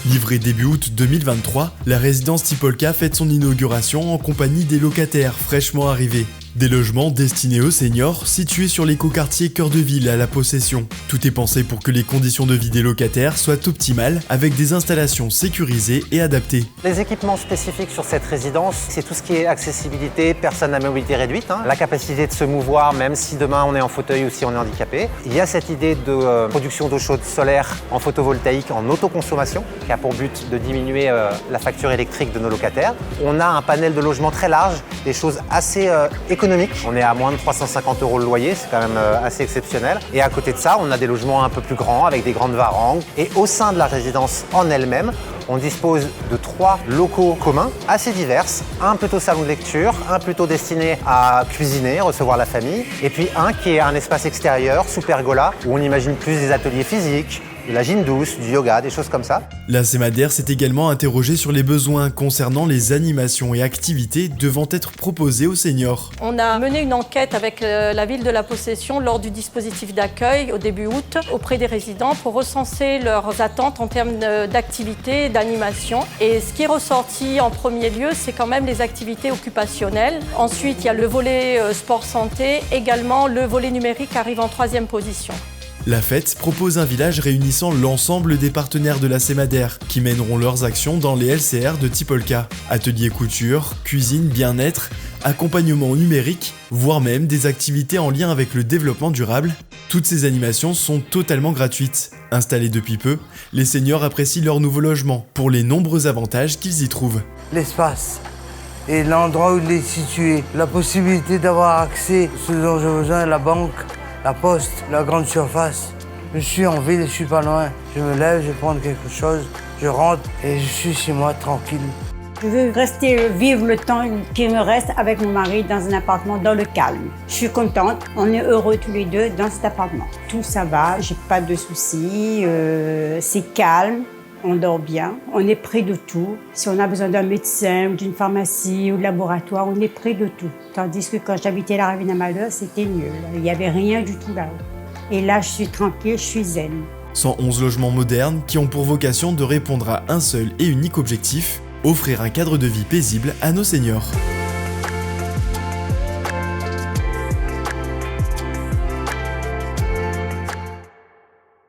Livrée début août 2023, la résidence Tipolka fête son inauguration en compagnie des locataires fraîchement arrivés. Des logements destinés aux seniors, situés sur l'écoquartier Cœur de Ville à La Possession. Tout est pensé pour que les conditions de vie des locataires soient optimales, avec des installations sécurisées et adaptées. Les équipements spécifiques sur cette résidence, c'est tout ce qui est accessibilité, personnes à mobilité réduite, la capacité de se mouvoir même si demain on est en fauteuil ou si on est handicapé. Il y a cette idée de production d'eau chaude solaire en photovoltaïque, en autoconsommation, qui a pour but de diminuer la facture électrique de nos locataires. On a un panel de logement très large, des choses assez économique. On est à moins de 350 € le loyer, c'est quand même assez exceptionnel. Et à côté de ça, on a des logements un peu plus grands avec des grandes varangues. Et au sein de la résidence en elle-même, on dispose de 3 locaux communs assez divers. Un plutôt salon de lecture, un plutôt destiné à cuisiner, recevoir la famille. Et puis un qui est un espace extérieur sous pergola où on imagine plus des ateliers physiques, de la gym douce, du yoga, des choses comme ça. La CEMADER s'est également interrogée sur les besoins concernant les animations et activités devant être proposées aux seniors. On a mené une enquête avec la ville de La Possession lors du dispositif d'accueil au début août auprès des résidents pour recenser leurs attentes en termes d'activités, d'animation. Et ce qui est ressorti en premier lieu, c'est quand même les activités occupationnelles. Ensuite, il y a le volet sport-santé, également le volet numérique arrive en 3e position. La fête propose un village réunissant l'ensemble des partenaires de la CEMADER qui mèneront leurs actions dans les LCR de Tipolka. Ateliers couture, cuisine, bien-être, accompagnement numérique, voire même des activités en lien avec le développement durable. Toutes ces animations sont totalement gratuites. Installés depuis peu, les seniors apprécient leur nouveau logement pour les nombreux avantages qu'ils y trouvent. L'espace et l'endroit où il est situé, la possibilité d'avoir accès à ce dont j'ai besoin, la banque, la poste, la grande surface. Je suis en ville, je suis pas loin. Je me lève, je vais prendre quelque chose, je rentre et je suis chez moi tranquille. Je veux rester vivre le temps qui me reste avec mon mari dans un appartement dans le calme. Je suis contente, on est heureux tous les deux dans cet appartement. Tout ça va, j'ai pas de soucis, c'est calme. On dort bien, on est près de tout. Si on a besoin d'un médecin, ou d'une pharmacie ou de laboratoire, on est près de tout. Tandis que quand j'habitais la Ravina-Malheur, c'était nul. Il n'y avait rien du tout là-haut. Et là, je suis tranquille, je suis zen. 111 logements modernes qui ont pour vocation de répondre à un seul et unique objectif, offrir un cadre de vie paisible à nos seniors.